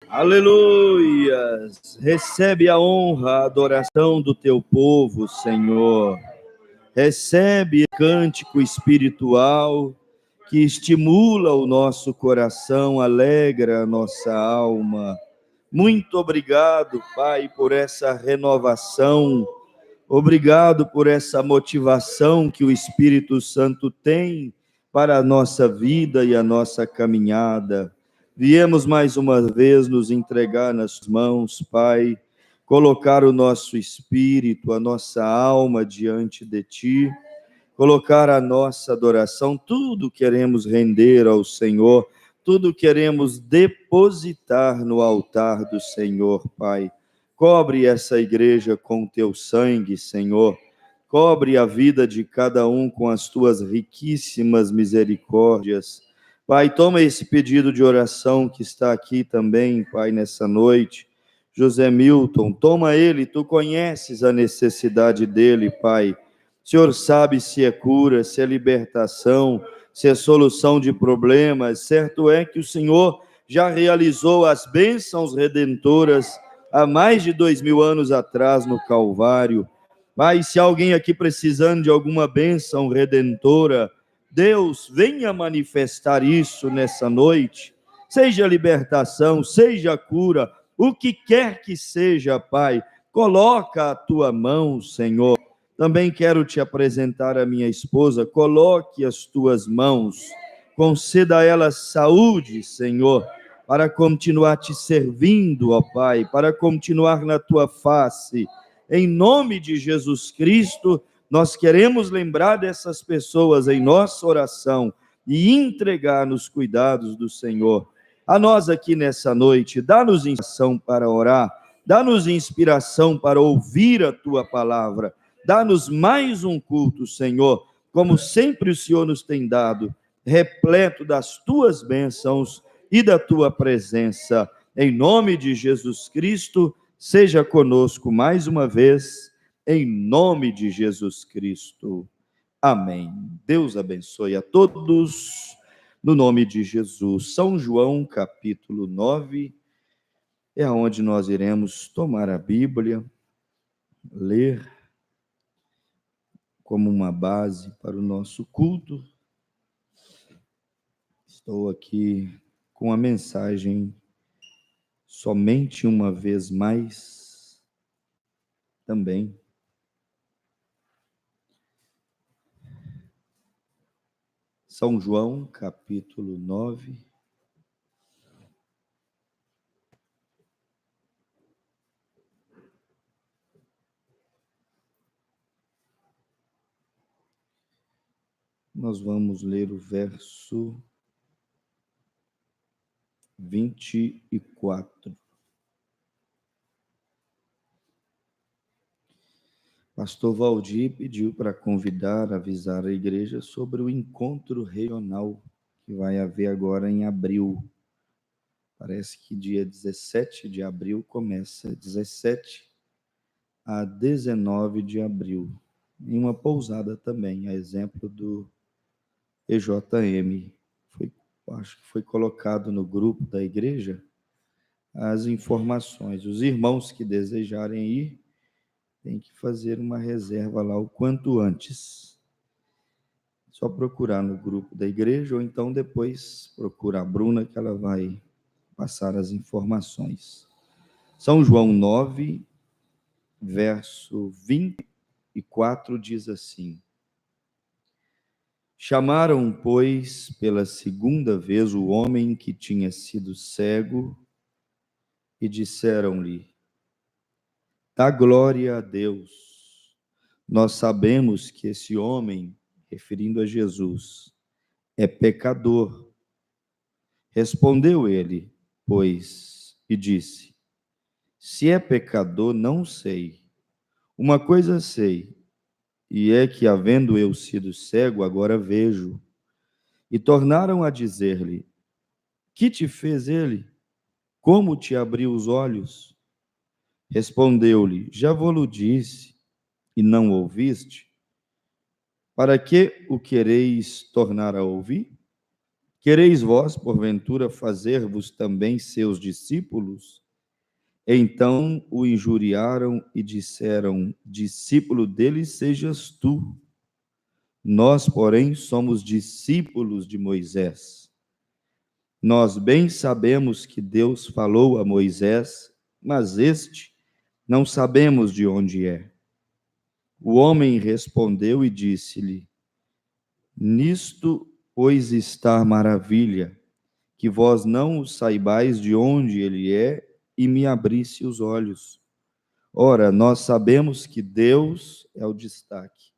Aleluias! Recebe a honra, a adoração do teu povo, Senhor. Recebe o cântico espiritual que estimula o nosso coração, alegra a nossa alma. Muito obrigado, Pai, por essa renovação. Obrigado por essa motivação que o Espírito Santo tem para a nossa vida e a nossa caminhada. Viemos mais uma vez nos entregar nas mãos, Pai, colocar o nosso espírito, a nossa alma diante de Ti, colocar a nossa adoração, tudo queremos render ao Senhor, tudo queremos depositar no altar do Senhor, Pai. Cobre essa igreja com teu sangue, Senhor. Cobre a vida de cada um com as tuas riquíssimas misericórdias. Pai, toma esse pedido de oração que está aqui também, Pai, nessa noite. José Milton, toma ele, tu conheces a necessidade dele, Pai. O Senhor sabe se é cura, se é libertação, se é solução de problemas. Certo é que o Senhor já realizou as bênçãos redentoras há mais de 2000 anos atrás no Calvário. Mas se alguém aqui precisando de alguma bênção redentora, Deus venha manifestar isso nessa noite. Seja libertação, seja cura, o que quer que seja, Pai, coloca a tua mão, Senhor. Também quero te apresentar a minha esposa, coloque as tuas mãos, conceda a ela saúde, Senhor, para continuar te servindo, ó Pai, para continuar na tua face. Em nome de Jesus Cristo, nós queremos lembrar dessas pessoas em nossa oração e entregar nos cuidados do Senhor. A nós aqui nessa noite, dá-nos inspiração para orar, dá-nos inspiração para ouvir a tua palavra, dá-nos mais um culto, Senhor, como sempre o Senhor nos tem dado, repleto das tuas bênçãos e da tua presença. Em nome de Jesus Cristo, seja conosco mais uma vez, em nome de Jesus Cristo. Amém. Deus abençoe a todos, no nome de Jesus. São João, capítulo 9, é onde nós iremos tomar a Bíblia, ler como uma base para o nosso culto. Estou aqui com a mensagem somente uma vez mais, também. São João, capítulo 9. Nós vamos ler o verso 24. Pastor Valdir pediu para convidar, avisar a igreja sobre o encontro regional que vai haver agora em abril. Parece que dia 17 de abril começa, 17 a 19 de abril, em uma pousada também, a exemplo do EJM. Acho que foi colocado no grupo da igreja as informações. Os irmãos que desejarem ir, tem que fazer uma reserva lá o quanto antes. Só procurar no grupo da igreja, ou então depois procura a Bruna, que ela vai passar as informações. São João 9, verso 24, diz assim: Chamaram, pois, pela segunda vez o homem que tinha sido cego e disseram-lhe: Dá glória a Deus. Nós sabemos que esse homem, referindo a Jesus, é pecador. Respondeu ele, pois, e disse: Se é pecador, não sei. Uma coisa sei, e é que, havendo eu sido cego, agora vejo. E tornaram a dizer-lhe: Que te fez ele? Como te abriu os olhos? Respondeu-lhe: Já vou-lo disse, e não ouviste? Para que o quereis tornar a ouvir? Quereis vós, porventura, fazer-vos também seus discípulos? Então o injuriaram e disseram: discípulo dele sejas tu. Nós, porém, somos discípulos de Moisés. Nós bem sabemos que Deus falou a Moisés, mas este não sabemos de onde é. O homem respondeu e disse-lhe: nisto, pois, está a maravilha, que vós não saibais de onde ele é e me abrisse os olhos. Ora, nós sabemos que Deus é o destaque.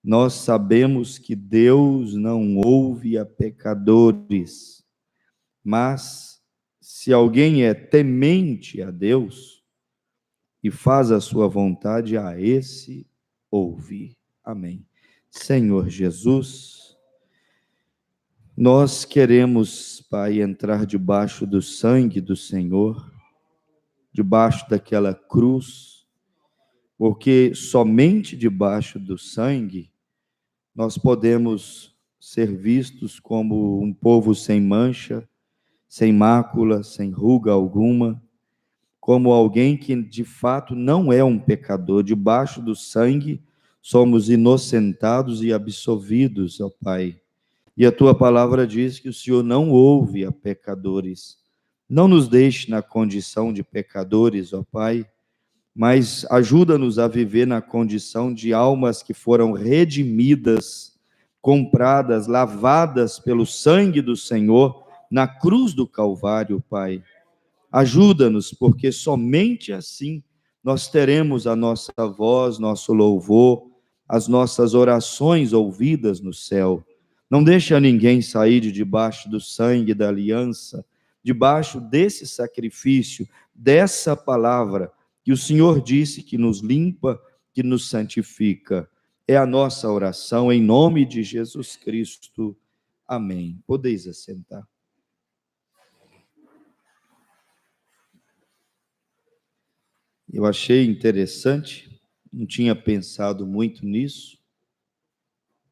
Nós sabemos que Deus não ouve a pecadores, mas se alguém é temente a Deus e faz a sua vontade, a esse ouve. Amém. Senhor Jesus, nós queremos, Pai, entrar debaixo do sangue do Senhor, debaixo daquela cruz, porque somente debaixo do sangue nós podemos ser vistos como um povo sem mancha, sem mácula, sem ruga alguma, como alguém que de fato não é um pecador. Debaixo do sangue somos inocentados e absolvidos, ó Pai. E a tua palavra diz que o Senhor não ouve a pecadores. Não nos deixe na condição de pecadores, ó Pai, mas ajuda-nos a viver na condição de almas que foram redimidas, compradas, lavadas pelo sangue do Senhor na cruz do Calvário, Pai. Ajuda-nos, porque somente assim nós teremos a nossa voz, nosso louvor, as nossas orações ouvidas no céu. Não deixa ninguém sair de debaixo do sangue da aliança, debaixo desse sacrifício, dessa palavra que o Senhor disse que nos limpa, que nos santifica. É a nossa oração em nome de Jesus Cristo. Amém. Podeis assentar. Eu achei interessante, não tinha pensado muito nisso,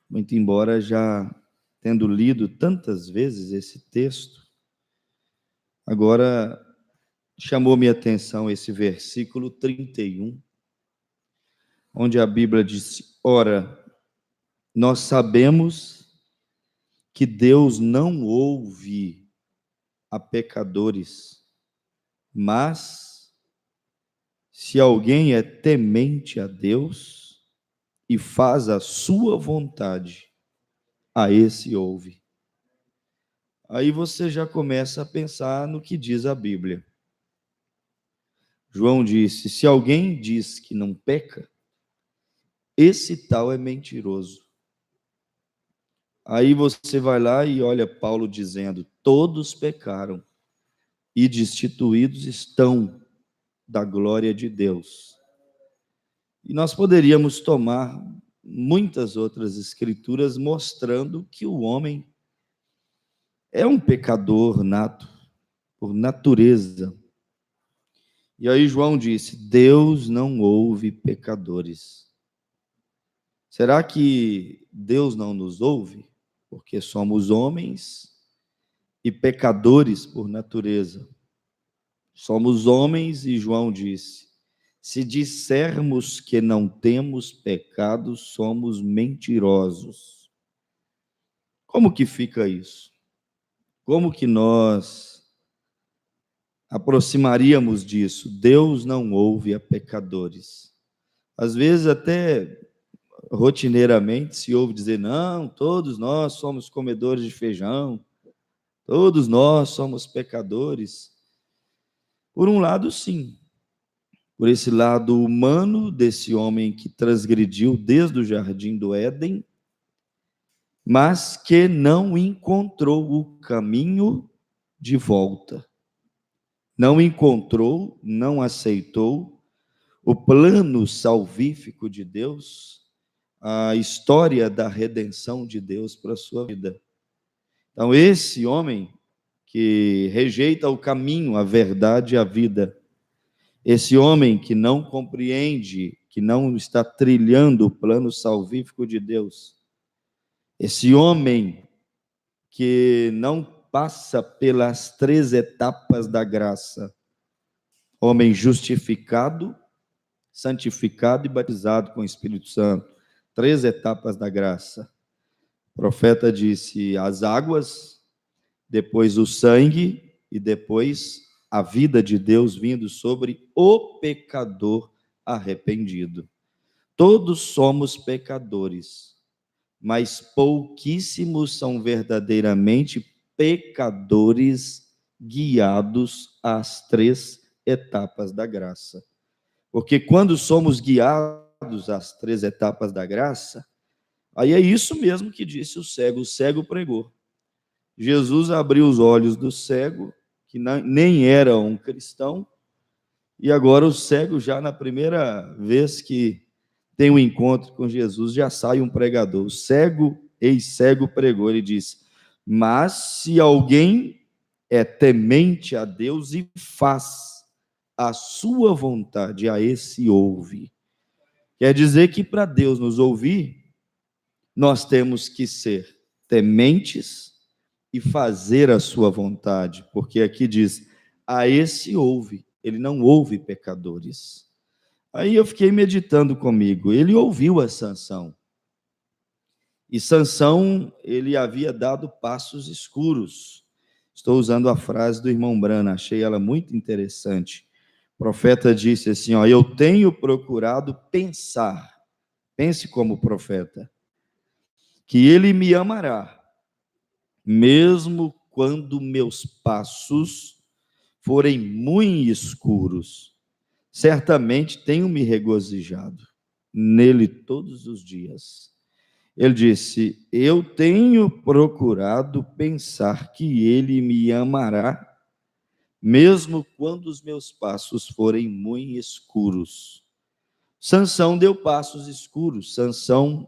muito embora já tendo lido tantas vezes esse texto, agora chamou minha atenção esse versículo 31, onde a Bíblia diz: ora, nós sabemos que Deus não ouve a pecadores, mas se alguém é temente a Deus e faz a sua vontade, a esse ouve. Aí você já começa a pensar no que diz a Bíblia. João disse: se alguém diz que não peca, esse tal é mentiroso. Aí você vai lá e olha Paulo dizendo: todos pecaram e destituídos estão da glória de Deus. E nós poderíamos tomar muitas outras escrituras mostrando que o homem é um pecador nato, por natureza. E aí João disse: Deus não ouve pecadores. Será que Deus não nos ouve? Porque somos homens e pecadores por natureza. Somos homens e João disse: se dissermos que não temos pecado, somos mentirosos. Como que fica isso? Como que nós aproximaríamos disso? Deus não ouve a pecadores. Às vezes até rotineiramente se ouve dizer: não, todos nós somos comedores de feijão, todos nós somos pecadores. Por um lado, sim, por esse lado humano desse homem que transgrediu desde o jardim do Éden, mas que não encontrou o caminho de volta. Não encontrou, não aceitou o plano salvífico de Deus, a história da redenção de Deus para a sua vida. Então, esse homem que rejeita o caminho, a verdade e a vida, esse homem que não compreende, que não está trilhando o plano salvífico de Deus, esse homem que não passa pelas 3 etapas da graça: homem justificado, santificado e batizado com o Espírito Santo. 3 etapas da graça. O profeta disse: as águas, depois o sangue e depois a vida de Deus vindo sobre o pecador arrependido. Todos somos pecadores, mas pouquíssimos são verdadeiramente pecadores guiados às 3 etapas da graça. Porque quando somos guiados às 3 etapas da graça, aí é isso mesmo que disse o cego pregou. Jesus abriu os olhos do cego, que nem era um cristão, e agora o cego, já na primeira vez que tem um encontro com Jesus, já sai um pregador. O cego, ex-cego, pregou, ele disse: mas se alguém é temente a Deus e faz a sua vontade, a esse ouve. Quer dizer que para Deus nos ouvir, nós temos que ser tementes e fazer a sua vontade, porque aqui diz: a esse ouve. Ele não ouve pecadores. Aí eu fiquei meditando comigo. Ele ouviu a Sansão. E Sansão, ele havia dado passos escuros. Estou usando a frase do irmão Brana, achei ela muito interessante. O profeta disse assim, ó: eu tenho procurado pensar, pense como profeta, que ele me amará, mesmo quando meus passos forem muito escuros. Certamente tenho me regozijado nele todos os dias. Ele disse: eu tenho procurado pensar que ele me amará, mesmo quando os meus passos forem muito escuros. Sansão deu passos escuros, Sansão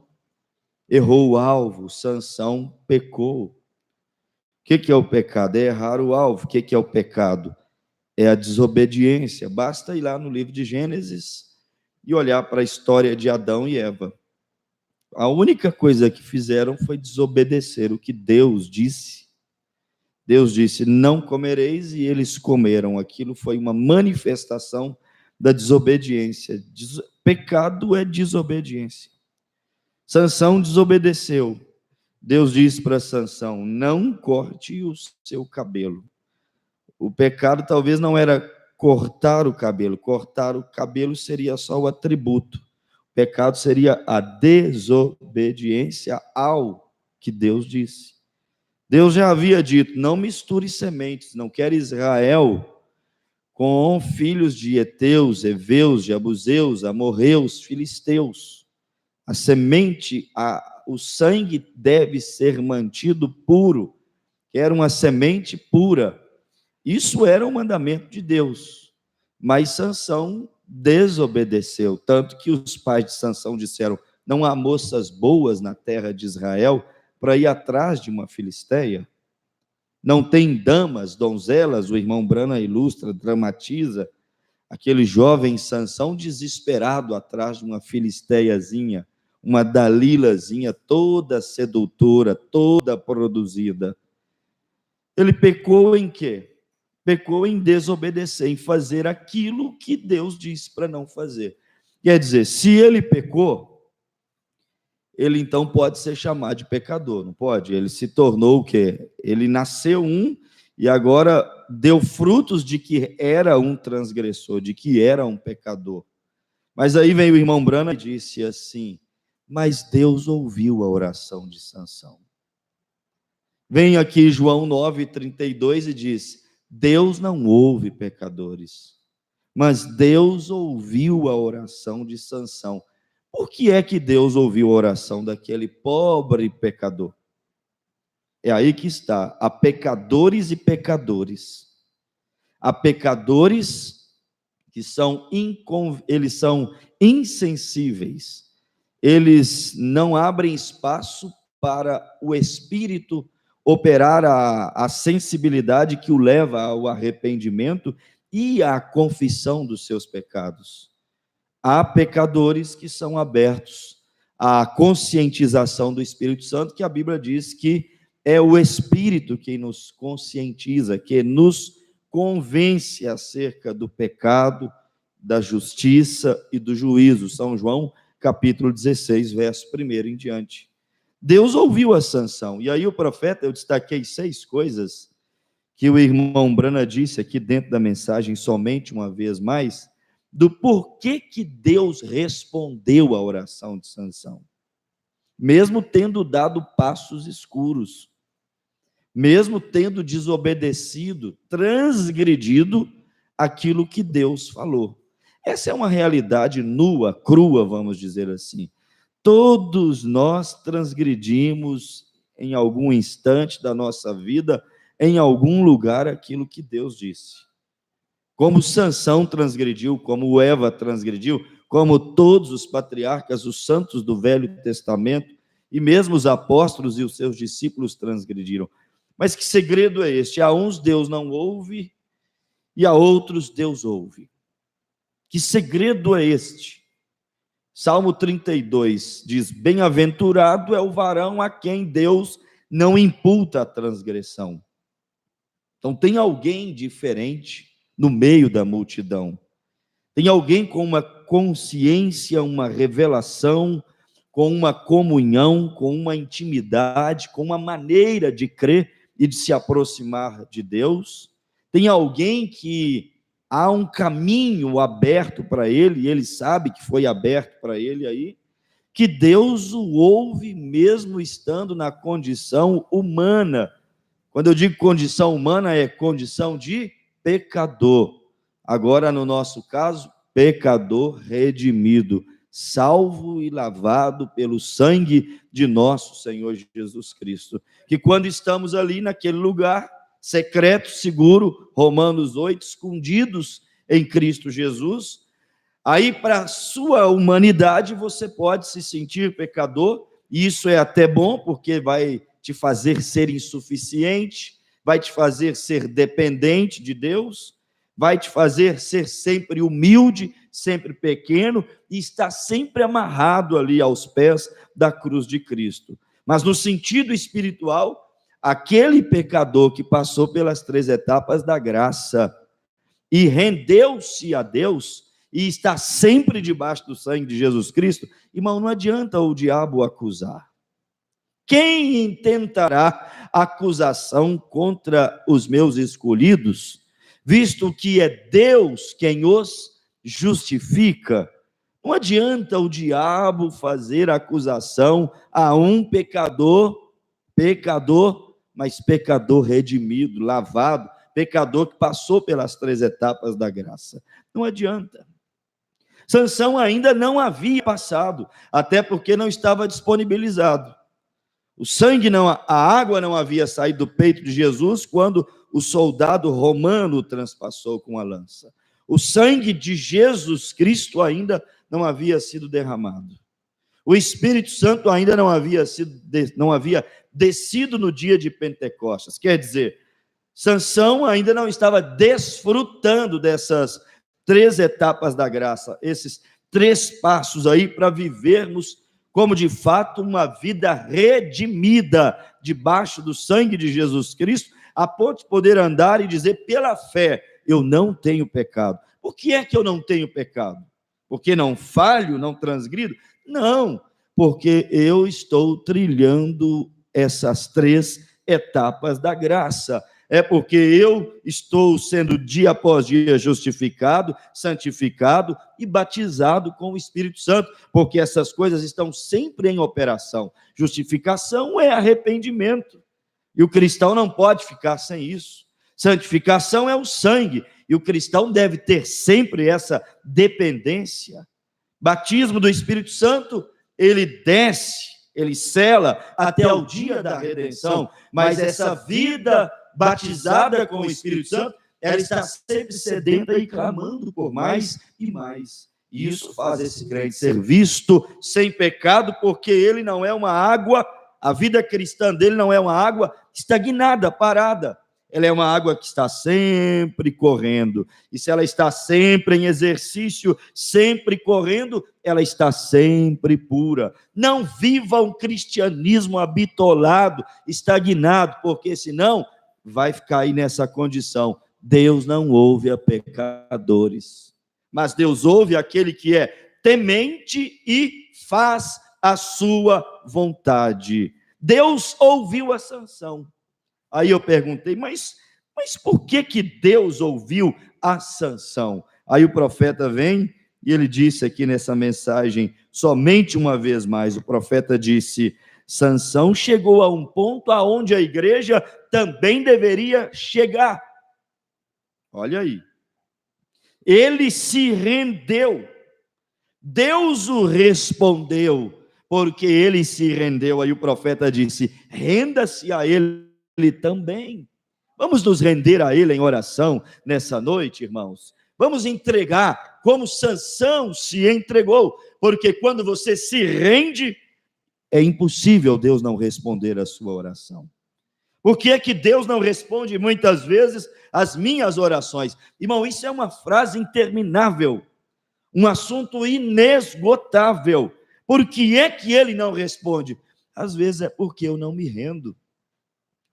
errou o alvo, Sansão pecou. O que é o pecado? É errar o alvo. O que é o pecado? É a desobediência. Basta ir lá no livro de Gênesis e olhar para a história de Adão e Eva. A única coisa que fizeram foi desobedecer o que Deus disse. Deus disse: não comereis, e eles comeram. Aquilo foi uma manifestação da desobediência. Pecado é desobediência. Sansão desobedeceu. Deus disse para Sansão: não corte o seu cabelo. O pecado talvez não era cortar o cabelo seria só o atributo. O pecado seria a desobediência ao que Deus disse. Deus já havia dito: não misture sementes, não quer Israel com filhos de Heteus, Heveus, Jebuseus, Amorreus, Filisteus. A semente, o sangue deve ser mantido puro, que era uma semente pura. Isso era um mandamento de Deus, mas Sansão desobedeceu, tanto que os pais de Sansão disseram: não há moças boas na terra de Israel para ir atrás de uma filisteia? Não tem damas, donzelas? O irmão Brana ilustra, dramatiza aquele jovem Sansão desesperado atrás de uma filisteiazinha, uma dalilazinha toda sedutora, toda produzida. Ele pecou em quê? Pecou em desobedecer, em fazer aquilo que Deus disse para não fazer. Quer dizer, se ele pecou, ele então pode ser chamado de pecador, não pode? Ele se tornou o quê? Ele nasceu e agora deu frutos de que era um transgressor, de que era um pecador. Mas aí vem o irmão Brana e disse assim: mas Deus ouviu a oração de Sansão. Vem aqui João 9:32 e diz: Deus não ouve pecadores, mas Deus ouviu a oração de Sansão. Por que é que Deus ouviu a oração daquele pobre pecador? É aí que está, há pecadores e pecadores. Há pecadores que eles são insensíveis, eles não abrem espaço para o Espírito operar a sensibilidade que o leva ao arrependimento e à confissão dos seus pecados. Há pecadores que são abertos à conscientização do Espírito Santo, que a Bíblia diz que é o Espírito que nos conscientiza, que nos convence acerca do pecado, da justiça e do juízo. São João, capítulo 16, verso 1 em diante. Deus ouviu a Sansão. E aí o profeta, eu destaquei 6 coisas que o irmão Brana disse aqui dentro da mensagem, somente uma vez mais, do porquê que Deus respondeu à oração de Sansão. Mesmo tendo dado passos escuros, mesmo tendo desobedecido, transgredido aquilo que Deus falou. Essa é uma realidade nua, crua, vamos dizer assim. Todos nós transgredimos em algum instante da nossa vida, em algum lugar, aquilo que Deus disse. Como Sansão transgrediu, como Eva transgrediu, como todos os patriarcas, os santos do Velho Testamento, e mesmo os apóstolos e os seus discípulos transgrediram. Mas que segredo é este? A uns Deus não ouve e a outros Deus ouve. Que segredo é este? Salmo 32 diz: bem-aventurado é o varão a quem Deus não imputa a transgressão. Então tem alguém diferente no meio da multidão. Tem alguém com uma consciência, uma revelação, com uma comunhão, com uma intimidade, com uma maneira de crer e de se aproximar de Deus. Tem alguém que há um caminho aberto para ele, e ele sabe que foi aberto para ele aí, que Deus o ouve mesmo estando na condição humana. Quando eu digo condição humana, é condição de pecador. Agora, no nosso caso, pecador redimido, salvo e lavado pelo sangue de nosso Senhor Jesus Cristo. Que quando estamos ali naquele lugar secreto, seguro, Romanos 8, escondidos em Cristo Jesus, aí para a sua humanidade você pode se sentir pecador, e isso é até bom, porque vai te fazer ser insuficiente, vai te fazer ser dependente de Deus, vai te fazer ser sempre humilde, sempre pequeno, e estar sempre amarrado ali aos pés da cruz de Cristo. Mas no sentido espiritual, aquele pecador que passou pelas 3 etapas da graça e rendeu-se a Deus, e está sempre debaixo do sangue de Jesus Cristo, irmão, não adianta o diabo acusar. Quem intentará acusação contra os meus escolhidos, visto que é Deus quem os justifica? Não adianta o diabo fazer acusação a um pecador, mas pecador redimido, lavado, pecador que passou pelas 3 etapas da graça. Não adianta. Sansão ainda não havia passado, até porque não estava disponibilizado. O sangue a água não havia saído do peito de Jesus quando o soldado romano o transpassou com a lança. O sangue de Jesus Cristo ainda não havia sido derramado. O Espírito Santo ainda não havia descido no dia de Pentecostes. Quer dizer, Sansão ainda não estava desfrutando dessas 3 etapas da graça, esses 3 passos aí para vivermos como de fato uma vida redimida debaixo do sangue de Jesus Cristo, a ponto de poder andar e dizer pela fé, eu não tenho pecado. Por que é que eu não tenho pecado? Porque não falho, não transgrido? Não, porque eu estou trilhando essas 3 etapas da graça. É porque eu estou sendo dia após dia justificado, santificado e batizado com o Espírito Santo, porque essas coisas estão sempre em operação. Justificação é arrependimento, e o cristão não pode ficar sem isso. Santificação é o sangue, e o cristão deve ter sempre essa dependência. Batismo do Espírito Santo, ele desce, ele sela até o dia da redenção, mas essa vida batizada com o Espírito Santo, ela está sempre sedenta e clamando por mais e mais. E isso faz esse crente ser visto sem pecado, porque ele não é uma água, a vida cristã dele não é uma água estagnada, parada. ela é uma água que está sempre correndo. E se ela está sempre em exercício, sempre correndo, ela está sempre pura. Não viva um cristianismo habitolado, estagnado, porque senão vai ficar aí nessa condição. Deus não ouve a pecadores, mas Deus ouve aquele que é temente e faz a sua vontade. Deus ouviu a Sansão. Aí eu perguntei, mas por que Deus ouviu a Sansão? Aí o profeta vem e ele disse aqui nessa mensagem, somente uma vez mais, o profeta disse: Sansão chegou a um ponto aonde a igreja também deveria chegar. Olha aí. Ele se rendeu. Deus o respondeu, porque ele se rendeu. Aí o profeta disse: renda-se a ele também. Vamos nos render a ele em oração nessa noite, irmãos. Vamos entregar como Sansão se entregou, porque quando você se rende, é impossível Deus não responder a sua oração. Por que é que Deus não responde muitas vezes as minhas orações? Irmão, isso é uma frase interminável, um assunto inesgotável. Por que é que ele não responde? Às vezes é porque eu não me rendo.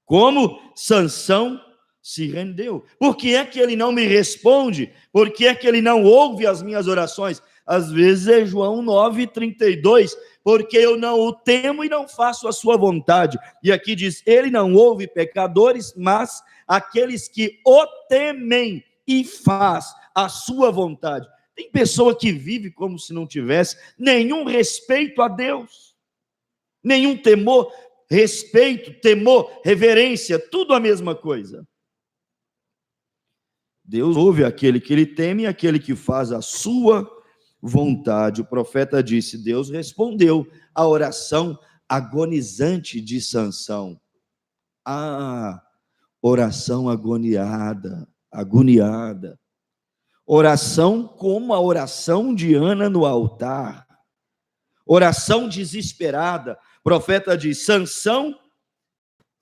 Como Sansão se rendeu. Por que é que ele não me responde? Por que é que ele não ouve as minhas orações? Às vezes é João 9:32, porque eu não o temo e não faço a sua vontade. E aqui diz, ele não ouve pecadores, mas aqueles que o temem e faz a sua vontade. Tem pessoa que vive como se não tivesse nenhum respeito a Deus, nenhum temor, respeito, temor, reverência, tudo a mesma coisa. Deus ouve aquele que ele teme e aquele que faz a sua vontade. O profeta disse, Deus respondeu a oração agonizante de Sansão. Oração agoniada. Oração como a oração de Ana no altar. Oração desesperada. O profeta diz, Sansão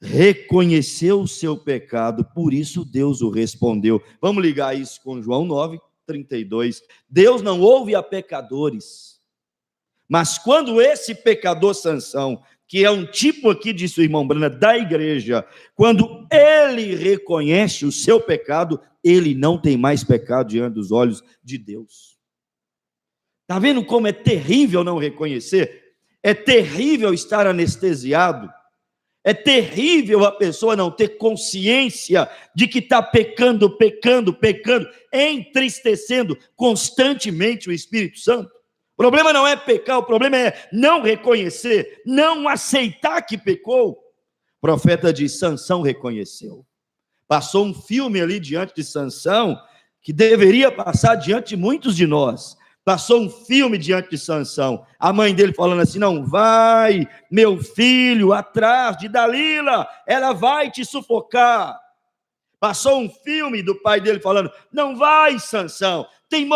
reconheceu o seu pecado, por isso Deus o respondeu. Vamos ligar isso com João 9:32. Deus não ouve a pecadores, mas quando esse pecador Sansão, que é um tipo aqui, disse o irmão Brana, da igreja, quando ele reconhece o seu pecado, ele não tem mais pecado diante dos olhos de Deus. Está vendo como é terrível não reconhecer? É terrível estar anestesiado. É terrível a pessoa não ter consciência de que está pecando, entristecendo constantemente o Espírito Santo. O problema não é pecar, o problema é não reconhecer, não aceitar que pecou. O profeta de Sansão reconheceu. Passou um filme ali diante de Sansão, que deveria passar diante de muitos de nós. Passou um filme diante de Sansão, a mãe dele falando assim, não vai, meu filho, atrás de Dalila, ela vai te sufocar. Passou um filme do pai dele falando, não vai, Sansão, tem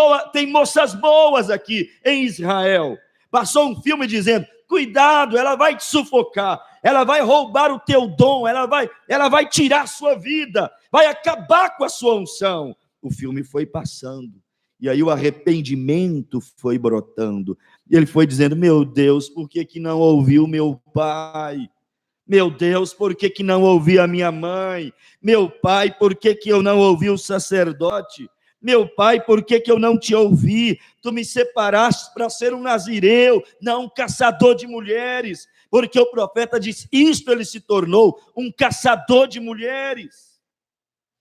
moças boas aqui em Israel. Passou um filme dizendo, cuidado, ela vai te sufocar, ela vai roubar o teu dom, ela vai tirar a sua vida, vai acabar com a sua unção. O filme foi passando. E aí o arrependimento foi brotando. E ele foi dizendo, meu Deus, por que não ouviu meu pai? Meu Deus, por que não ouvi a minha mãe? Meu pai, por que eu não ouvi o sacerdote? Meu pai, por que eu não te ouvi? Tu me separaste para ser um nazireu, não um caçador de mulheres. Porque o profeta diz, isto ele se tornou um caçador de mulheres.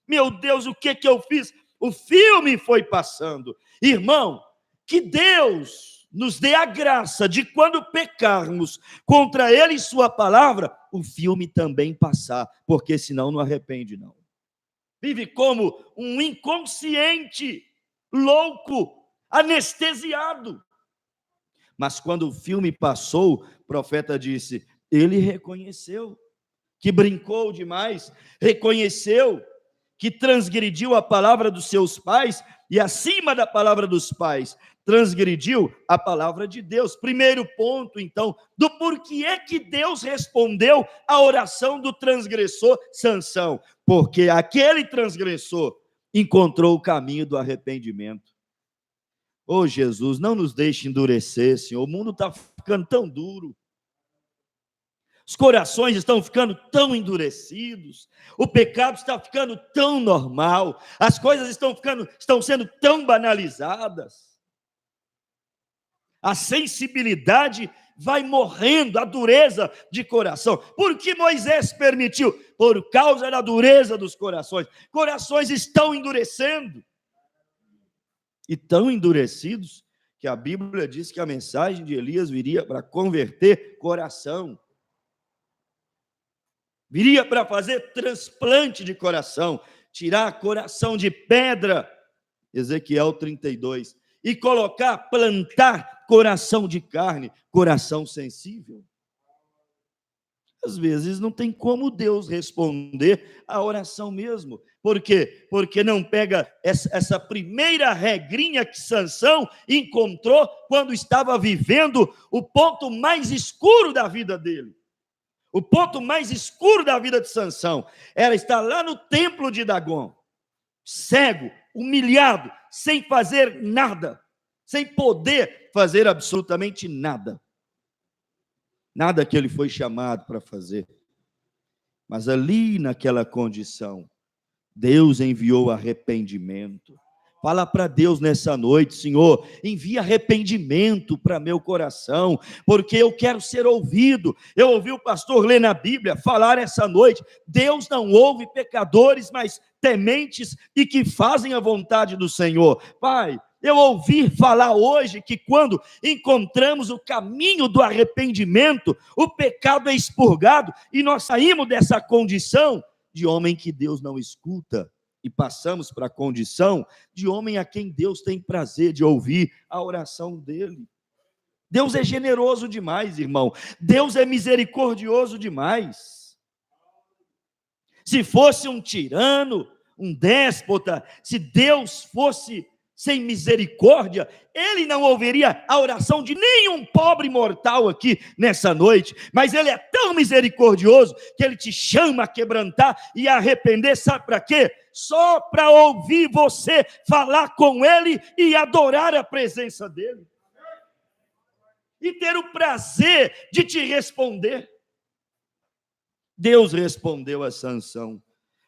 Meu Deus, o que eu fiz? O filme foi passando. Irmão, que Deus nos dê a graça de quando pecarmos contra Ele e Sua palavra, o filme também passar, porque senão não arrepende não. Vive como um inconsciente, louco, anestesiado. Mas quando o filme passou, o profeta disse, ele reconheceu que brincou demais, reconheceu que transgrediu a palavra dos seus pais, e acima da palavra dos pais, transgrediu a palavra de Deus. Primeiro ponto, então, do porquê é que Deus respondeu à oração do transgressor Sansão. Porque aquele transgressor encontrou o caminho do arrependimento. Ô Jesus, não nos deixe endurecer, Senhor. O mundo está ficando tão duro. Os corações estão ficando tão endurecidos, o pecado está ficando tão normal, as coisas estão sendo tão banalizadas. A sensibilidade vai morrendo, a dureza de coração. Por que Moisés permitiu? Por causa da dureza dos corações. Corações estão endurecendo. E tão endurecidos que a Bíblia diz que a mensagem de Elias viria para converter coração. Viria para fazer transplante de coração, tirar coração de pedra, Ezequiel 32, e plantar coração de carne, coração sensível. Às vezes não tem como Deus responder a oração mesmo. Por quê? Porque não pega essa primeira regrinha que Sansão encontrou quando estava vivendo o ponto mais escuro da vida dele. O ponto mais escuro da vida de Sansão era estar lá no templo de Dagom, cego, humilhado, sem fazer nada, sem poder fazer absolutamente nada. Nada que ele foi chamado para fazer. Mas ali naquela condição, Deus enviou arrependimento. Fala para Deus nessa noite: Senhor, envia arrependimento para meu coração, porque eu quero ser ouvido. Eu ouvi o pastor ler na Bíblia, falar essa noite: Deus não ouve pecadores, mas tementes e que fazem a vontade do Senhor. Pai, eu ouvi falar hoje que quando encontramos o caminho do arrependimento, o pecado é expurgado e nós saímos dessa condição de homem que Deus não escuta e passamos para a condição de homem a quem Deus tem prazer de ouvir a oração dele. Deus é generoso demais, irmão. Deus é misericordioso demais. Se fosse um tirano, um déspota, se Deus fosse sem misericórdia, ele não ouviria a oração de nenhum pobre mortal aqui nessa noite, mas ele é tão misericordioso que ele te chama a quebrantar e a arrepender, sabe para quê? Só para ouvir você falar com ele e adorar a presença dele, e ter o prazer de te responder. Deus respondeu a Sansão,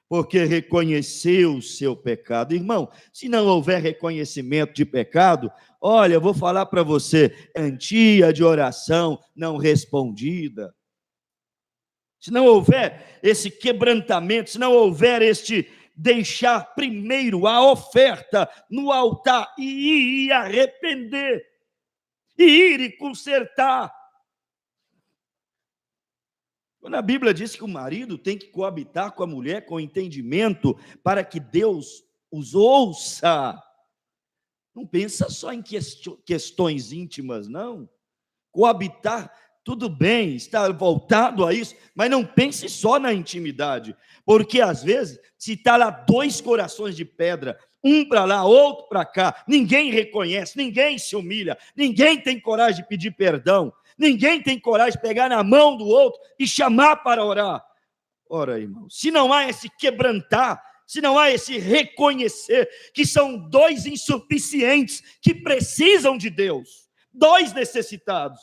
porque reconheceu o seu pecado. Irmão, se não houver reconhecimento de pecado, olha, eu vou falar para você, quantia de oração não respondida. Se não houver esse quebrantamento, se não houver este deixar primeiro a oferta no altar e ir arrepender, e ir e consertar. Quando a Bíblia diz que o marido tem que coabitar com a mulher com entendimento para que Deus os ouça, não pensa só em questões íntimas, não. Coabitar, tudo bem, está voltado a isso, mas não pense só na intimidade, porque às vezes, se está lá dois corações de pedra, um para lá, outro para cá, ninguém reconhece, ninguém se humilha, ninguém tem coragem de pedir perdão, ninguém tem coragem de pegar na mão do outro e chamar para orar. Ora, irmão, se não há esse quebrantar, se não há esse reconhecer que são dois insuficientes que precisam de Deus, dois necessitados,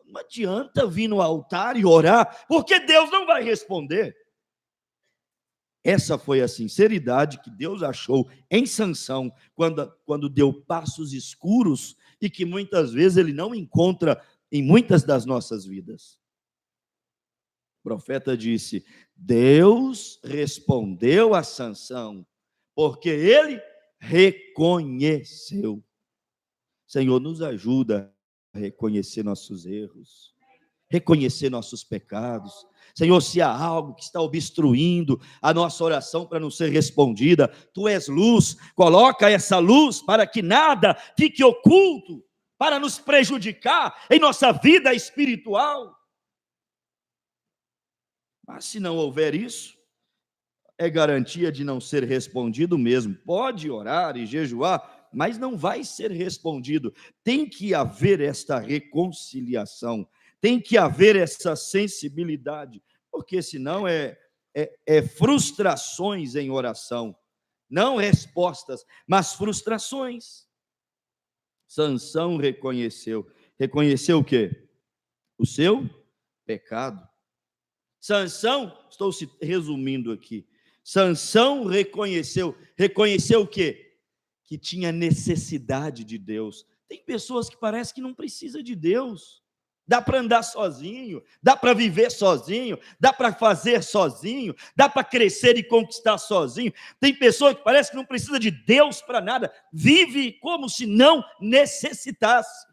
não adianta vir no altar e orar, porque Deus não vai responder. Essa foi a sinceridade que Deus achou em Sansão, quando deu passos escuros e que muitas vezes ele não encontra em muitas das nossas vidas. O profeta disse: Deus respondeu a Sansão, porque ele reconheceu. Senhor, nos ajuda a reconhecer nossos erros, reconhecer nossos pecados. Senhor, se há algo que está obstruindo a nossa oração para não ser respondida, Tu és luz, coloca essa luz para que nada fique oculto, para nos prejudicar em nossa vida espiritual. Mas se não houver isso, é garantia de não ser respondido mesmo. Pode orar e jejuar mas não vai ser respondido. Tem que haver esta reconciliação, tem que haver essa sensibilidade, porque senão é frustrações em oração, não respostas, mas frustrações. Sansão reconheceu o quê? O seu pecado. Sansão, estou resumindo aqui, Sansão reconheceu o quê? Que tinha necessidade de Deus. Tem pessoas que parece que não precisa de Deus. Dá para andar sozinho, dá para viver sozinho, dá para fazer sozinho, dá para crescer e conquistar sozinho. Tem pessoa que parece que não precisa de Deus para nada, vive como se não necessitasse.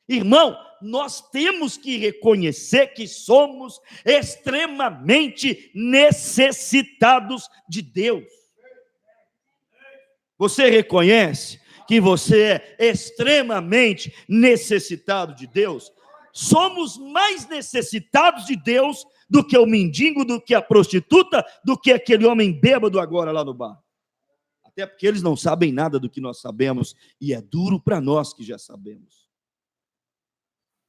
Irmão, nós temos que reconhecer que somos extremamente necessitados de Deus. Você reconhece que você é extremamente necessitado de Deus? Somos mais necessitados de Deus do que o mendigo, do que a prostituta, do que aquele homem bêbado agora lá no bar. Até porque eles não sabem nada do que nós sabemos, e é duro para nós que já sabemos.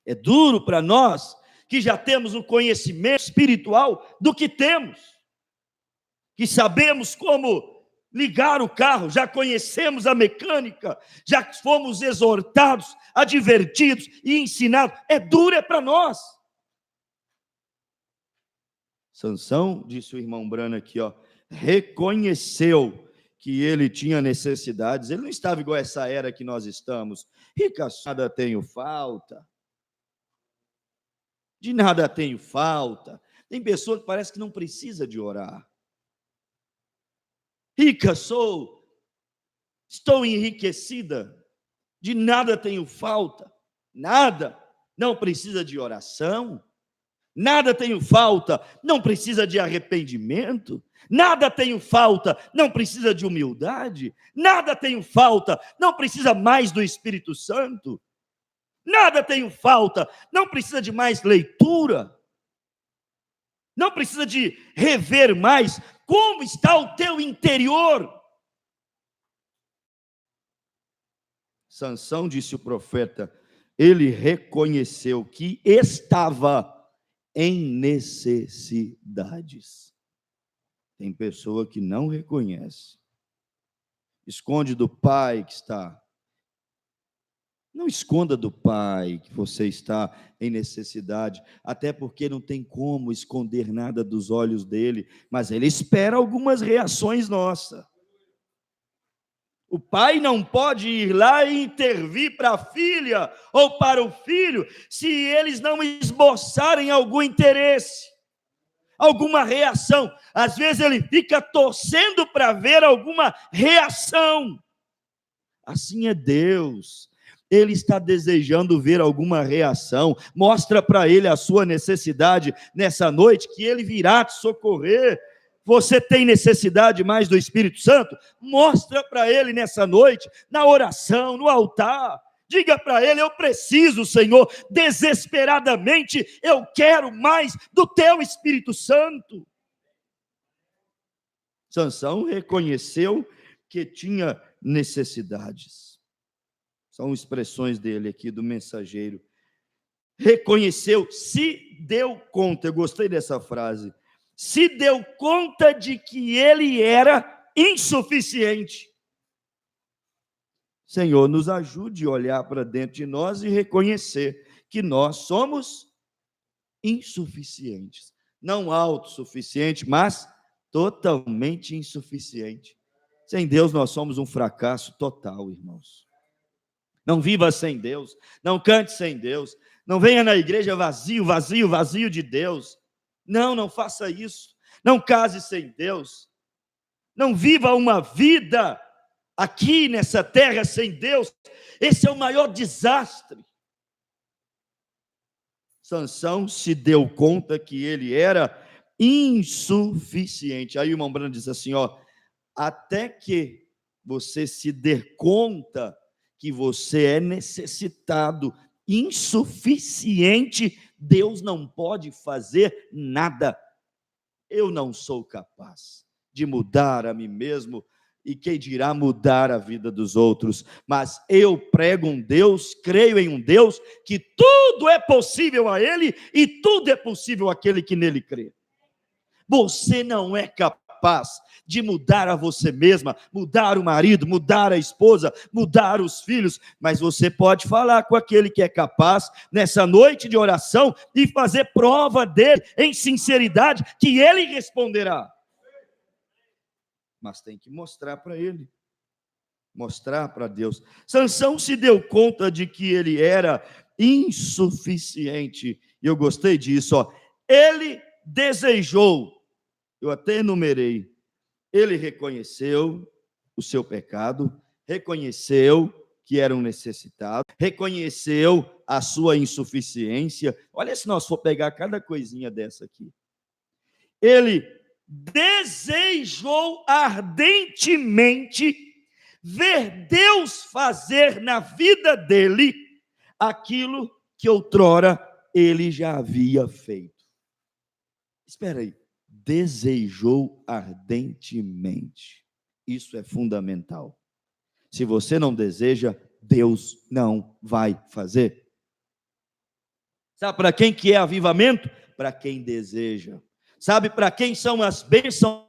É duro para nós que já temos o conhecimento espiritual do que temos, que sabemos como ligar o carro, já conhecemos a mecânica, já fomos exortados, advertidos e ensinados. É duro para nós. Sansão, disse o irmão Brano aqui, reconheceu que ele tinha necessidades. Ele não estava igual a essa era que nós estamos. Rica, nada tenho falta. De nada tenho falta. Tem pessoa que parece que não precisa de orar. Rica sou, estou enriquecida, de nada tenho falta, nada, não precisa de oração, nada tenho falta, não precisa de arrependimento, nada tenho falta, não precisa de humildade, nada tenho falta, não precisa mais do Espírito Santo, nada tenho falta, não precisa de mais leitura, não precisa de rever mais. Como está o teu interior? Sansão, disse o profeta, ele reconheceu que estava em necessidades. Tem pessoa que não reconhece, esconde do pai que está. Não esconda do pai que você está em necessidade, até porque não tem como esconder nada dos olhos dele, mas ele espera algumas reações nossas. O pai não pode ir lá e intervir para a filha ou para o filho, se eles não esboçarem algum interesse, alguma reação. Às vezes ele fica torcendo para ver alguma reação. Assim é Deus. Ele está desejando ver alguma reação. Mostra para ele a sua necessidade nessa noite, que ele virá te socorrer. Você tem necessidade mais do Espírito Santo? Mostra para ele nessa noite, na oração, no altar. Diga para ele: eu preciso, Senhor, desesperadamente, eu quero mais do teu Espírito Santo. Sansão reconheceu que tinha necessidades. São expressões dele aqui, do mensageiro. Reconheceu, se deu conta, eu gostei dessa frase, se deu conta de que ele era insuficiente. Senhor, nos ajude a olhar para dentro de nós e reconhecer que nós somos insuficientes. Não autossuficiente, mas totalmente insuficiente. Sem Deus nós somos um fracasso total, irmãos. Não viva sem Deus, não cante sem Deus, não venha na igreja vazio de Deus. Não faça isso. Não case sem Deus. Não viva uma vida aqui nessa terra sem Deus. Esse é o maior desastre. Sansão se deu conta que ele era insuficiente. Aí o irmão Brando diz assim, até que você se dê conta que você é necessitado, insuficiente, Deus não pode fazer nada. Eu não sou capaz de mudar a mim mesmo, e quem dirá mudar a vida dos outros. Mas eu prego um Deus, creio em um Deus, que tudo é possível a Ele e tudo é possível àquele que nele crê. Você não é capaz de mudar a você mesma, mudar o marido, mudar a esposa, mudar os filhos, mas você pode falar com aquele que é capaz, nessa noite de oração, e fazer prova dele, em sinceridade, que ele responderá. Mas tem que mostrar para ele, mostrar para Deus. Sansão se deu conta de que ele era insuficiente, e eu gostei disso, ó. Ele desejou, eu até enumerei, ele reconheceu o seu pecado, reconheceu que era um necessitado, reconheceu a sua insuficiência. Olha, se nós for pegar cada coisinha dessa aqui. Ele desejou ardentemente ver Deus fazer na vida dele aquilo que outrora ele já havia feito. Espera aí. Desejou ardentemente. Isso é fundamental. Se você não deseja, Deus não vai fazer. Sabe para quem que é avivamento? Para quem deseja. Sabe para quem são as bênçãos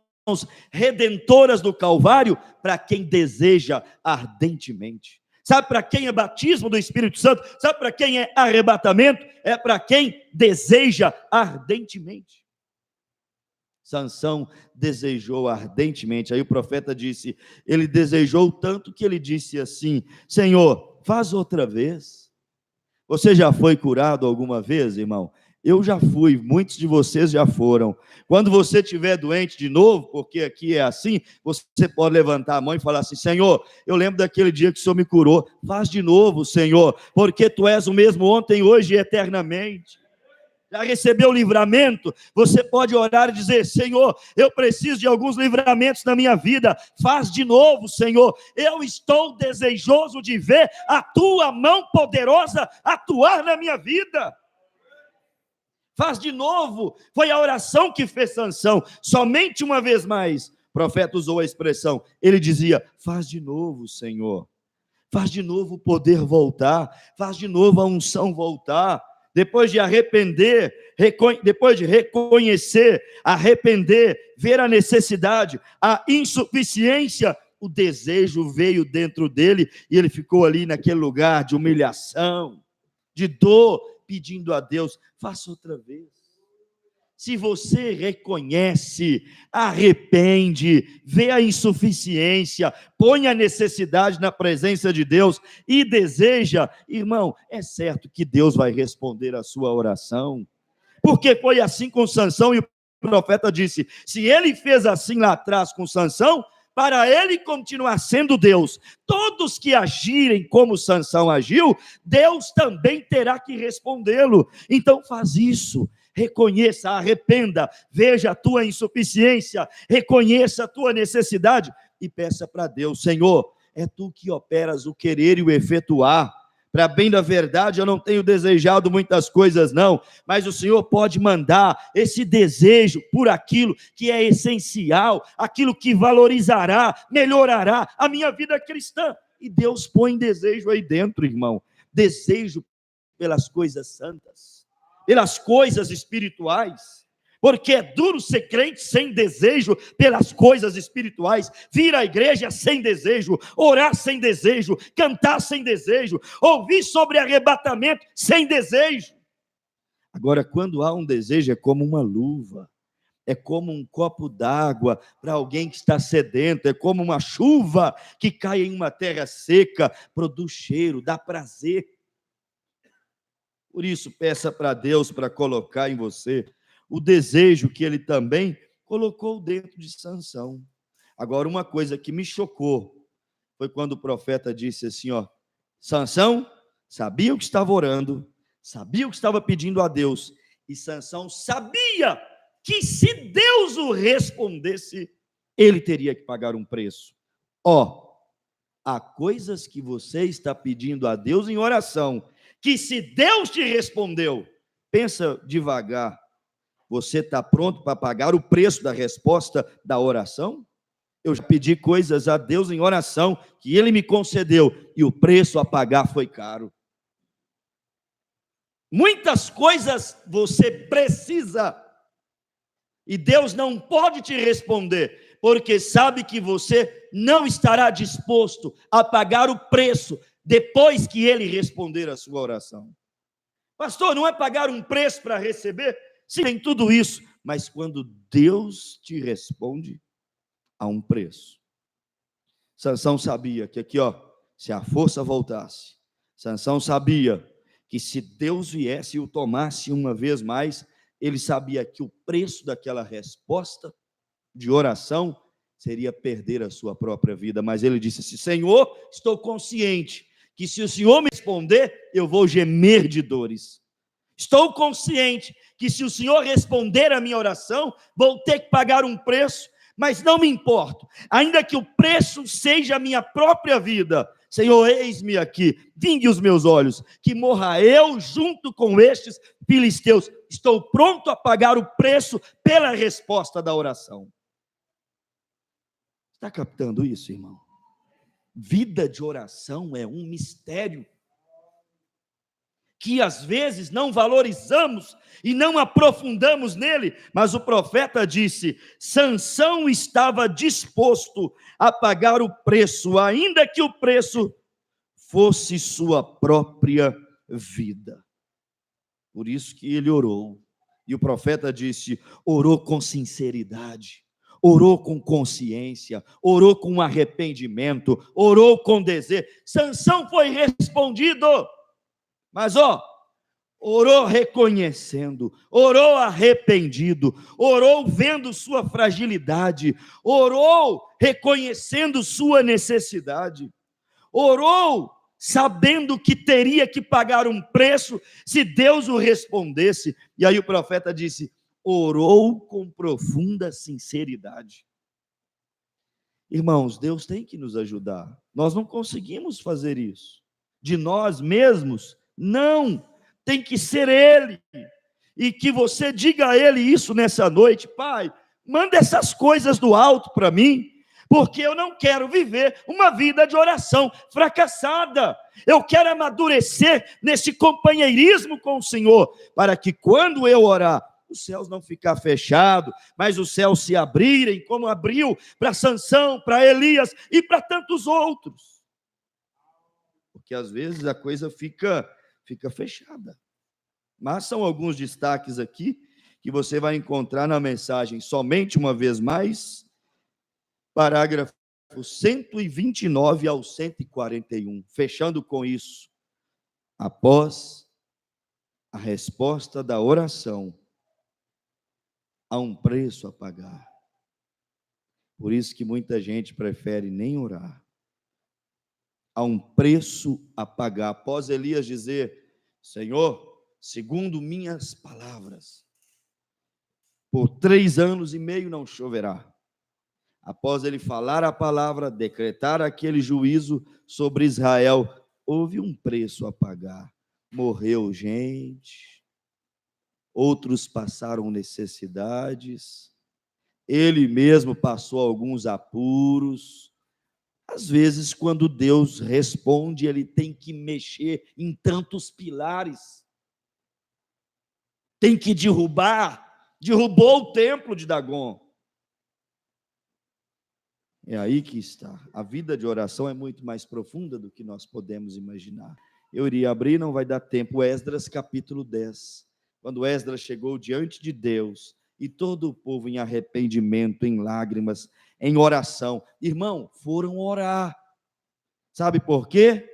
redentoras do Calvário? Para quem deseja ardentemente. Sabe para quem é batismo do Espírito Santo? Sabe para quem é arrebatamento? É para quem deseja ardentemente. Sansão desejou ardentemente. Aí o profeta disse, ele desejou tanto que ele disse assim, Senhor, faz outra vez. Você já foi curado alguma vez, irmão? Eu já fui, muitos de vocês já foram. Quando você estiver doente de novo, porque aqui é assim, você pode levantar a mão e falar assim, Senhor, eu lembro daquele dia que o Senhor me curou, faz de novo, Senhor, porque Tu és o mesmo ontem, hoje e eternamente. Já recebeu livramento? Você pode orar e dizer, Senhor, eu preciso de alguns livramentos na minha vida, faz de novo, Senhor, eu estou desejoso de ver a Tua mão poderosa atuar na minha vida. Faz de novo, foi a oração que fez Sansão, somente uma vez mais, o profeta usou a expressão, ele dizia, faz de novo, Senhor, faz de novo o poder voltar, faz de novo a unção voltar, depois de arrepender, depois de reconhecer, arrepender, ver a necessidade, a insuficiência, o desejo veio dentro dele, e ele ficou ali naquele lugar de humilhação, de dor, pedindo a Deus, faça outra vez. Se você reconhece, arrepende, vê a insuficiência, põe a necessidade na presença de Deus e deseja, irmão, é certo que Deus vai responder a sua oração, porque foi assim com Sansão, e o profeta disse, se ele fez assim lá atrás com Sansão, para ele continuar sendo Deus, todos que agirem como Sansão agiu, Deus também terá que respondê-lo. Então faz isso, reconheça, arrependa, veja a tua insuficiência, reconheça a tua necessidade e peça para Deus, Senhor, é Tu que operas o querer e o efetuar. Para bem da verdade, eu não tenho desejado muitas coisas não, mas o Senhor pode mandar esse desejo por aquilo que é essencial, aquilo que valorizará, melhorará a minha vida cristã. E Deus põe desejo aí dentro, irmão, desejo pelas coisas santas, pelas coisas espirituais, porque é duro ser crente sem desejo pelas coisas espirituais, vir à igreja sem desejo, orar sem desejo, cantar sem desejo, ouvir sobre arrebatamento sem desejo. Agora, quando há um desejo, é como uma luva, é como um copo d'água para alguém que está sedento, é como uma chuva que cai em uma terra seca, produz cheiro, dá prazer. Por isso, peça para Deus para colocar em você o desejo que ele também colocou dentro de Sansão. Agora, uma coisa que me chocou foi quando o profeta disse assim, ó, Sansão sabia o que estava orando, sabia o que estava pedindo a Deus, e Sansão sabia que se Deus o respondesse, ele teria que pagar um preço. Ó, há coisas que você está pedindo a Deus em oração, que se Deus te respondeu, pensa devagar, você está pronto para pagar o preço da resposta da oração? Eu já pedi coisas a Deus em oração que Ele me concedeu e o preço a pagar foi caro. Muitas coisas você precisa e Deus não pode te responder, porque sabe que você não estará disposto a pagar o preço depois que Ele responder a sua oração. Pastor, não é pagar um preço para receber? Sim, tem tudo isso, mas quando Deus te responde, há um preço. Sansão sabia que aqui, se a força voltasse, Sansão sabia que se Deus viesse e o tomasse uma vez mais, ele sabia que o preço daquela resposta de oração seria perder a sua própria vida, mas ele disse assim: Senhor, estou consciente que se o Senhor me responder, eu vou gemer de dores. Estou consciente que se o Senhor responder a minha oração, vou ter que pagar um preço, mas não me importo, ainda que o preço seja a minha própria vida. Senhor, eis-me aqui, vingue os meus olhos, que morra eu junto com estes filisteus. Estou pronto a pagar o preço pela resposta da oração. Está captando isso, irmão? Vida de oração é um mistério que às vezes não valorizamos e não aprofundamos nele, mas o profeta disse: Sansão estava disposto a pagar o preço, ainda que o preço fosse sua própria vida. Por isso que ele orou, e o profeta disse: orou com sinceridade, orou com consciência, orou com arrependimento, orou com desejo. Sansão foi respondido, mas orou reconhecendo, orou arrependido, orou vendo sua fragilidade, orou reconhecendo sua necessidade, orou sabendo que teria que pagar um preço se Deus o respondesse. E aí o profeta disse: orou com profunda sinceridade. Irmãos, Deus tem que nos ajudar. Nós não conseguimos fazer isso de nós mesmos. Não, tem que ser Ele, e que você diga a Ele isso nessa noite: Pai, manda essas coisas do alto para mim, porque eu não quero viver uma vida de oração fracassada, eu quero amadurecer nesse companheirismo com o Senhor, para que quando eu orar, os céus não ficar fechados, mas os céus se abrirem, como abriu para Sansão, para Elias e para tantos outros, porque às vezes a coisa fica fechada. Mas são alguns destaques aqui que você vai encontrar na mensagem Somente Uma Vez Mais, parágrafo 129 ao 141. Fechando com isso: após a resposta da oração, há um preço a pagar. Por isso que muita gente prefere nem orar. Há um preço a pagar. Após Elias dizer: Senhor, segundo minhas palavras, por 3 anos e meio não choverá. Após ele falar a palavra, decretar aquele juízo sobre Israel, houve um preço a pagar. Morreu gente, outros passaram necessidades, ele mesmo passou alguns apuros. Às vezes, quando Deus responde, ele tem que mexer em tantos pilares, tem que derrubou o templo de Dagon. É aí que está. A vida de oração é muito mais profunda do que nós podemos imaginar. Eu iria abrir, não vai dar tempo, Esdras capítulo 10. Quando Esdras chegou diante de Deus, e todo o povo em arrependimento, em lágrimas, em oração. Irmão, foram orar. Sabe por quê?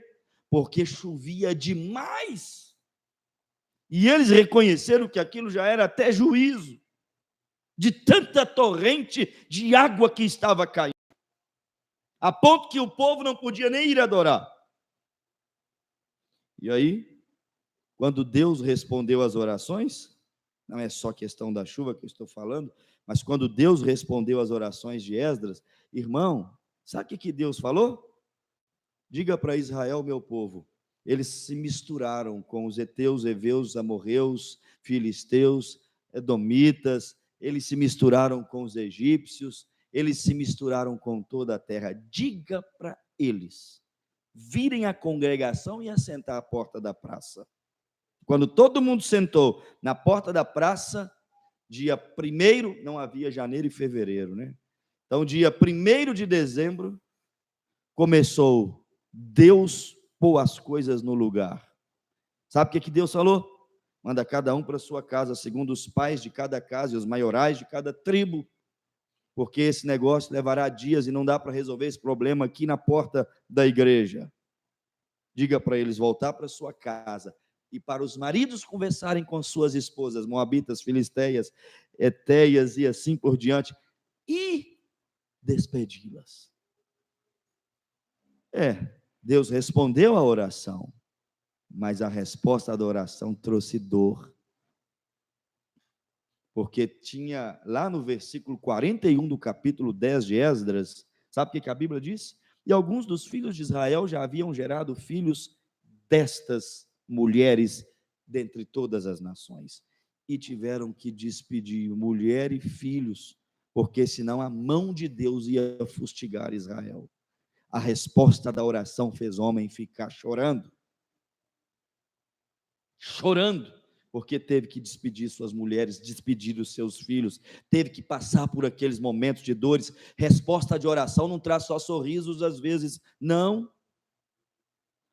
Porque chovia demais. E eles reconheceram que aquilo já era até juízo, de tanta torrente de água que estava caindo, a ponto que o povo não podia nem ir adorar. E aí, quando Deus respondeu às orações, não é só questão da chuva que eu estou falando, mas quando Deus respondeu às orações de Esdras, irmão, sabe o que Deus falou? Diga para Israel, meu povo, eles se misturaram com os heteus, heveus, amorreus, filisteus, edomitas, eles se misturaram com os egípcios, eles se misturaram com toda a terra. Diga para eles virem a congregação e assentar à porta da praça. Quando todo mundo sentou na porta da praça, dia 1º, não havia janeiro e fevereiro, né? Então, dia 1º de dezembro, começou Deus pôr as coisas no lugar. Sabe o que Deus falou? Manda cada um para sua casa, segundo os pais de cada casa e os maiorais de cada tribo, porque esse negócio levará dias e não dá para resolver esse problema aqui na porta da igreja. Diga para eles voltar para sua casa e para os maridos conversarem com suas esposas, moabitas, filisteias, etéias e assim por diante, e despedi-las. Deus respondeu à oração, mas a resposta da oração trouxe dor. Porque tinha lá no versículo 41 do capítulo 10 de Esdras, sabe o que a Bíblia diz? E alguns dos filhos de Israel já haviam gerado filhos destas mulheres dentre todas as nações, e tiveram que despedir mulher e filhos, porque senão a mão de Deus ia fustigar Israel. A resposta da oração fez homem ficar chorando, porque teve que despedir suas mulheres, despedir os seus filhos, teve que passar por aqueles momentos de dores. Resposta de oração não traz só sorrisos às vezes, não.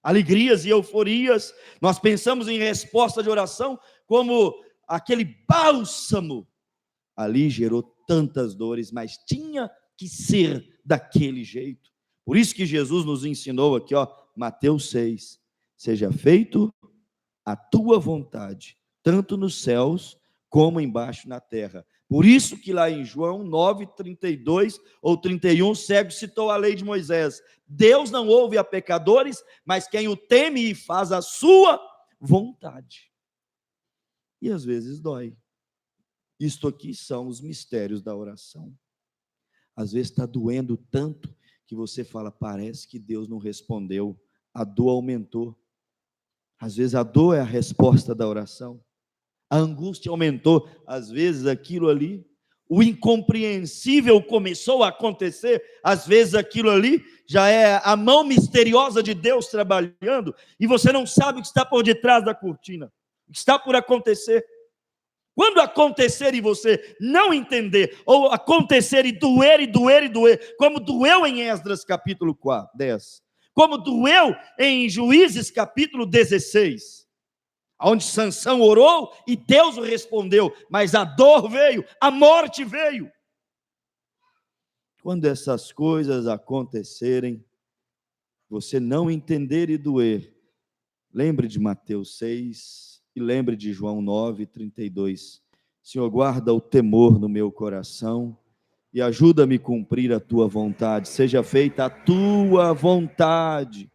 Alegrias e euforias. Nós pensamos em resposta de oração como aquele bálsamo. Ali gerou tantas dores, mas tinha que ser daquele jeito. Por isso que Jesus nos ensinou aqui, Mateus 6, seja feito a tua vontade, tanto nos céus como embaixo na terra. Por isso que lá em João 9, 32 ou 31, o cego citou a lei de Moisés. Deus não ouve a pecadores, mas quem o teme e faz a sua vontade. E às vezes dói. Isto aqui são os mistérios da oração. Às vezes está doendo tanto que você fala, parece que Deus não respondeu, a dor aumentou. Às vezes a dor é a resposta da oração. A angústia aumentou, às vezes aquilo ali, o incompreensível começou a acontecer, às vezes aquilo ali já é a mão misteriosa de Deus trabalhando, e você não sabe o que está por detrás da cortina, o que está por acontecer. Quando acontecer e você não entender, ou acontecer e doer, como doeu em Esdras capítulo 10, como doeu em Juízes capítulo 16, onde Sansão orou e Deus respondeu, mas a dor veio, a morte veio. Quando essas coisas acontecerem, você não entender e doer, lembre de Mateus 6 e lembre de João 9, 32. Senhor, guarda o temor no meu coração e ajuda-me a cumprir a tua vontade. Seja feita a tua vontade.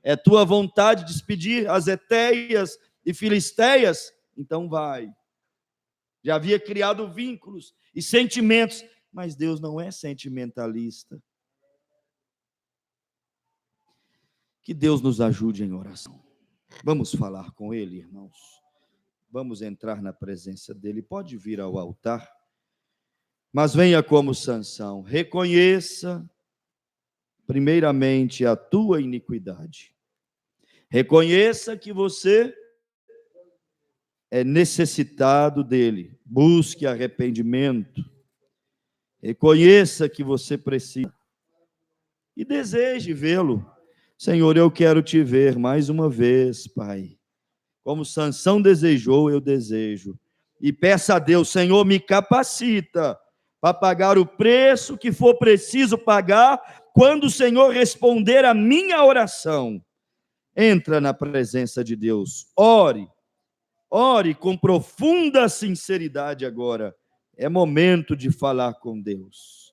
É tua vontade despedir as etéias e filisteias? Então vai. Já havia criado vínculos e sentimentos, mas Deus não é sentimentalista. Que Deus nos ajude em oração. Vamos falar com Ele, irmãos. Vamos entrar na presença dEle. Pode vir ao altar, mas venha como Sansão. Reconheça, primeiramente, a tua iniquidade. Reconheça que você é necessitado dele. Busque arrependimento. Reconheça que você precisa. E deseje vê-lo. Senhor, eu quero te ver mais uma vez, Pai. Como Sansão desejou, eu desejo. E peça a Deus, Senhor, me capacita para pagar o preço que for preciso pagar quando o Senhor responder a minha oração. Entra na presença de Deus. Ore com profunda sinceridade agora. É momento de falar com Deus.